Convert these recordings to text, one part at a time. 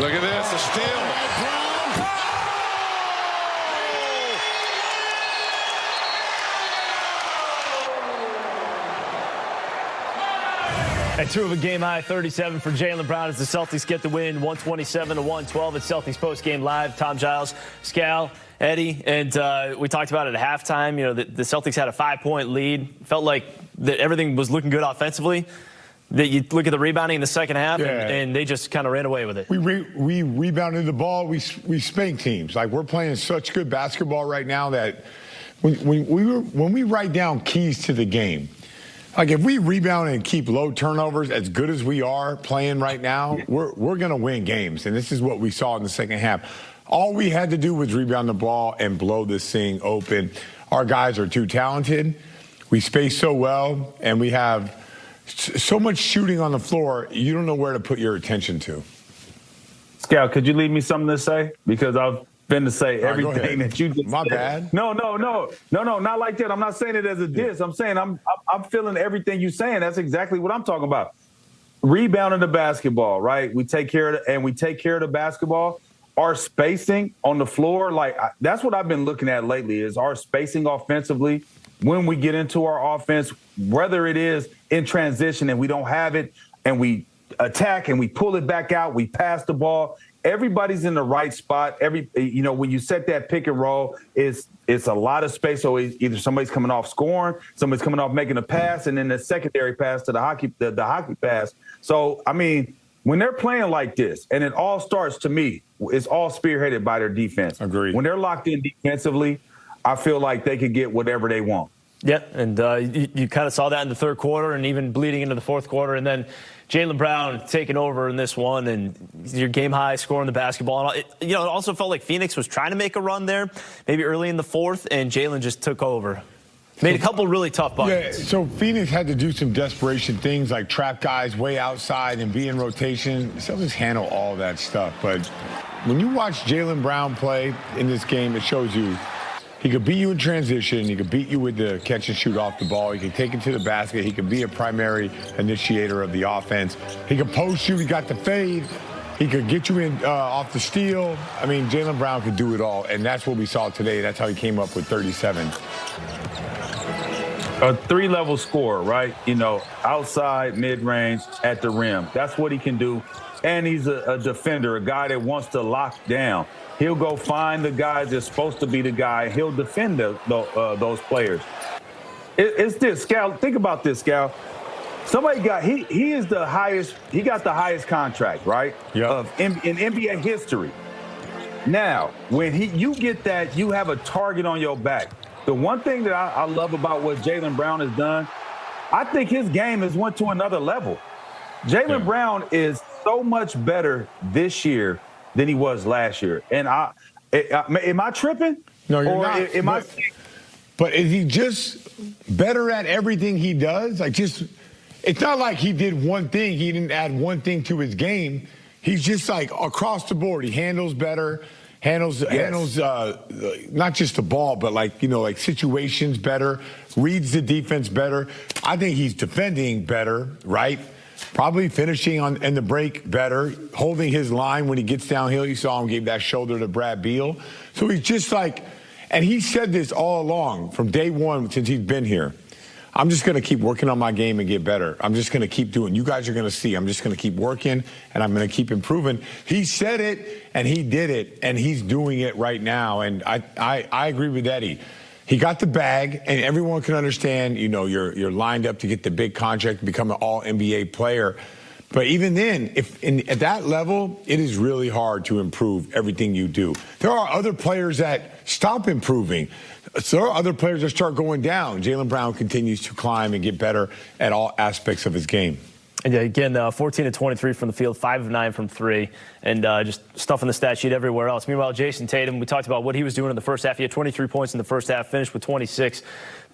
Look at this, a steal. A two of a game-high 37 for Jaylen Brown as the Celtics get the win, 127-112 at Celtics post-game live. Tom, Giles, Scal, Eddie, and we talked about it at halftime. You know, the Celtics had a 5-point lead. Felt like that everything was looking good offensively. That you look at the rebounding in the second half, and they just kind of ran away with it. We rebounded the ball. We spanked teams. Like, we're playing such good basketball right now that when we write down keys to the game, like if we rebound and keep low turnovers as good as we are playing right now, we're going to win games. And this is what we saw in the second half. All we had to do was rebound the ball and blow this thing open. Our guys are too talented. We space so well, and we have so much shooting on the floor, you don't know where to put your attention to. Scout, could you leave me something to say? Because I've been to say everything that you just My said. bad. No, not like that. I'm not saying it as a diss. I'm saying I'm feeling everything you're saying. That's exactly what I'm talking about. Rebounding the basketball, right? We take care of the basketball. Our spacing on the floor, that's what I've been looking at lately, is our spacing offensively. When we get into our offense, whether it is in transition and we don't have it, and we attack and we pull it back out, we pass the ball. Everybody's in the right spot. When you set that pick and roll, it's a lot of space. So either somebody's coming off scoring, somebody's coming off making a pass, and then the secondary pass to the hockey pass. So I mean, when they're playing like this, and it all starts, to me, it's all spearheaded by their defense. Agreed. When they're locked in defensively, I feel like they could get whatever they want. Yeah, and you kind of saw that in the third quarter and even bleeding into the fourth quarter. And then Jaylen Brown taking over in this one, and your game high scoring the basketball. And it also felt like Phoenix was trying to make a run there, maybe early in the fourth, and Jaylen just took over. Made a couple really tough buckets. Yeah, so Phoenix had to do some desperation things like trap guys way outside and be in rotation. Celtics handle all that stuff. But when you watch Jaylen Brown play in this game, it shows you he could beat you in transition. He could beat you with the catch and shoot off the ball. He could take it to the basket. He could be a primary initiator of the offense. He could post you. He got the fade. He could get you in off the steal. I mean, Jaylen Brown could do it all, and that's what we saw today. That's how he came up with 37. A three-level scorer, right? Outside, mid-range, at the rim. That's what he can do. And he's a defender, a guy that wants to lock down. He'll go find the guys that's supposed to be the guy. He'll defend those players. It's this, Scal. Think about this, Scal. Somebody he is the highest. He got the highest contract, right? Yeah. In NBA history. Now, when you get that, you have a target on your back. The one thing that I love about what Jaylen Brown has done, I think his game has went to another level. Jaylen Brown is so much better this year than he was last year. And am I tripping? No, you're not. But is he just better at everything he does? It's not like he did one thing. He didn't add one thing to his game. He's just like across the board. He handles better, handles not just the ball, but like situations better, reads the defense better. I think he's defending better, right? Probably finishing in the break better, holding his line when he gets downhill. You saw him give that shoulder to Brad Beal. So he's just and he said this all along from day one since he's been here. I'm just going to keep working on my game and get better. I'm just going to keep doing. You guys are going to see. I'm just going to keep working, and I'm going to keep improving. He said it, and he did it, and he's doing it right now. And I agree with Eddie. He got the bag, and everyone can understand, you're lined up to get the big contract to become an all-NBA player. But even then, at that level, it is really hard to improve everything you do. There are other players that stop improving. There are other players that start going down. Jaylen Brown continues to climb and get better at all aspects of his game. And yeah, again, 14 of 23 from the field, 5 of 9 from 3, and just stuff in the stat sheet everywhere else. Meanwhile, Jason Tatum, we talked about what he was doing in the first half. He had 23 points in the first half, finished with 26.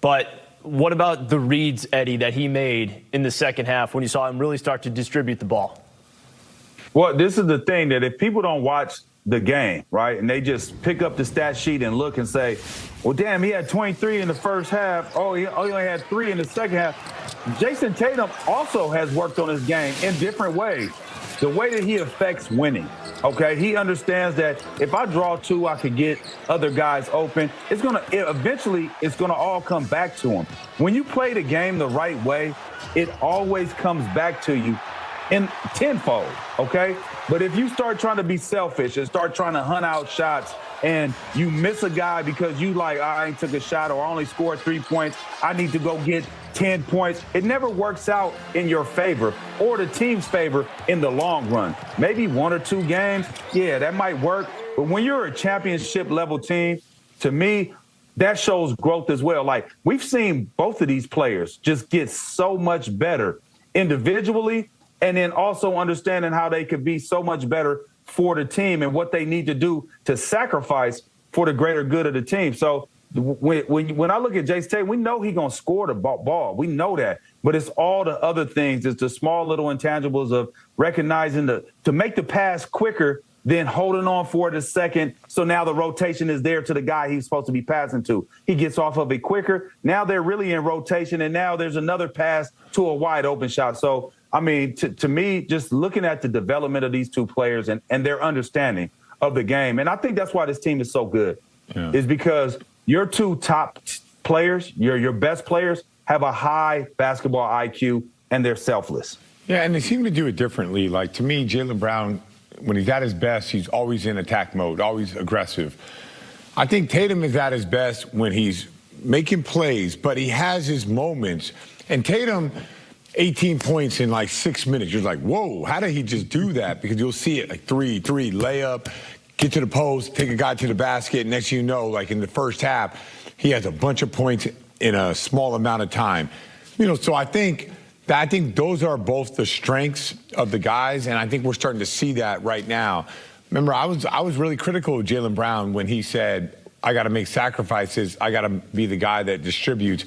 But what about the reads, Eddie, that he made in the second half when you saw him really start to distribute the ball? Well, this is the thing, that if people don't watch the game, right, and they just pick up the stat sheet and look and say, well, damn, he had 23 in the first half. Oh, he only had 3 in the second half. Jason Tatum also has worked on his game in different ways. the way that he affects winning, okay? He understands that if I draw two, I could get other guys open. Eventually, it's going to all come back to him. When you play the game the right way, it always comes back to you in tenfold, okay? But if you start trying to be selfish and start trying to hunt out shots and you miss a guy because you like, I ain't took a shot or I only scored 3 points, I need to go get 10 points. It never works out in your favor or the team's favor in the long run. Maybe 1 or 2 games, yeah, that might work. But when you're a championship level team, to me, that shows growth as well. Like, we've seen both of these players just get so much better individually and then also understanding how they could be so much better for the team and what they need to do to sacrifice for the greater good of the team. So when I look at Jason Tatum, we know he's going to score the ball. We know that. But it's all the other things. It's the small little intangibles of recognizing to make the pass quicker than holding on for it a second. So now the rotation is there to the guy he's supposed to be passing to. He gets off of it quicker. Now they're really in rotation, and now there's another pass to a wide open shot. So, I mean, to me, just looking at the development of these two players and their understanding of the game, and I think that's why this team is so good, is because your two top players, your best players, have a high basketball IQ, and they're selfless. Yeah, and they seem to do it differently. Like, to me, Jaylen Brown, when he's at his best, he's always in attack mode, always aggressive. I think Tatum is at his best when he's making plays, but he has his moments. And Tatum, 18 points in like 6 minutes. You're like, whoa, how did he just do that? Because you'll see it like three, layup, get to the post, take a guy to the basket. Next thing you know, like in the first half, he has a bunch of points in a small amount of time. You know, so I think those are both the strengths of the guys, and I think we're starting to see that right now. Remember, I was really critical of Jaylen Brown when he said, I got to make sacrifices. I got to be the guy that distributes.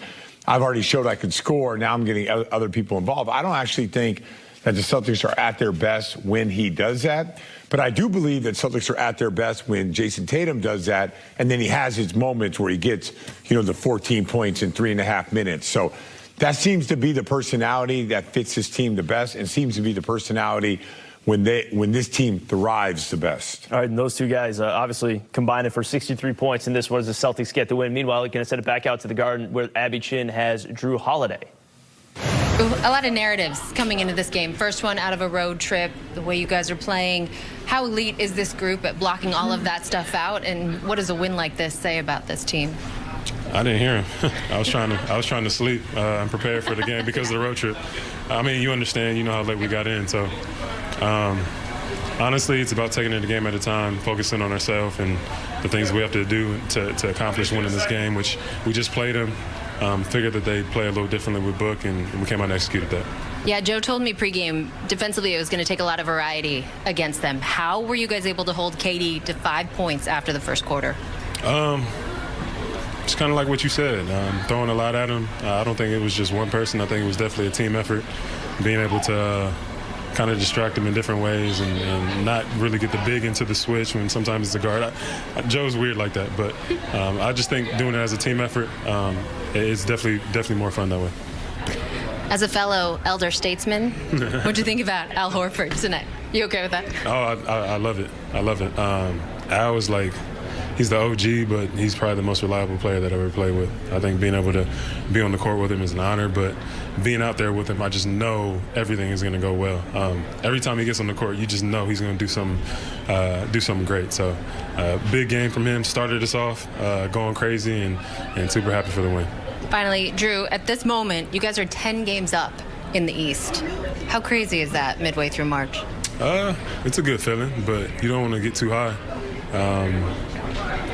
I've already showed I could score. Now I'm getting other people involved. I don't actually think that the Celtics are at their best when he does that. But I do believe that Celtics are at their best when Jason Tatum does that, and then he has his moments where he gets, the 14 points in 3.5 minutes. So that seems to be the personality that fits this team the best, and seems to be the personality when this team thrives the best. All right, and those two guys obviously combined for 63 points in this one as the Celtics get the win. Meanwhile, they're going to send it back out to the Garden where Abby Chin has Jrue Holiday. A lot of narratives coming into this game. First one out of a road trip, the way you guys are playing. How elite is this group at blocking all of that stuff out, and what does a win like this say about this team? I didn't hear him. I was trying to sleep and prepare for the game because of the road trip. I mean, you understand, how late we got in. So, honestly, it's about taking it a game at a time, focusing on ourselves and the things we have to do to accomplish winning this game, which we just played them. Figured that they play a little differently with Book, and we came out and executed that. Yeah, Joe told me pregame, defensively, it was going to take a lot of variety against them. How were you guys able to hold KD to 5 points after the first quarter? It's kind of like what you said, throwing a lot at him. I don't think it was just one person. I think it was definitely a team effort, being able to kind of distract him in different ways and not really get the big into the switch when sometimes it's the guard. Joe's weird like that, but I just think doing it as a team effort, it's definitely more fun that way. As a fellow elder statesman, what'd you think about Al Horford tonight? You okay with that? Oh, I love it. I love it. Al was like, he's the OG, but he's probably the most reliable player that I ever played with. I think being able to be on the court with him is an honor, but being out there with him, I just know everything is going to go well. Every time he gets on the court, you just know he's going to do something great. So, big game from him. Started us off going crazy and super happy for the win. Finally, Jrue, at this moment, you guys are 10 games up in the East. How crazy is that midway through March? It's a good feeling, but you don't want to get too high.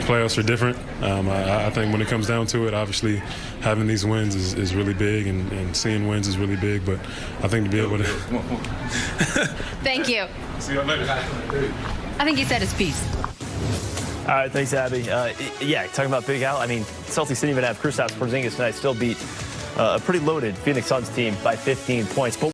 Playoffs are different. I think when it comes down to it, obviously having these wins is really big, and seeing wins is really big. But I think to be able to. Thank you. See you later. I think he said his piece. All right, thanks, Abby. Yeah, talking about Big Al. I mean, Celtics didn't even have Kristaps Porzingis tonight. Still beat a pretty loaded Phoenix Suns team by 15 points. But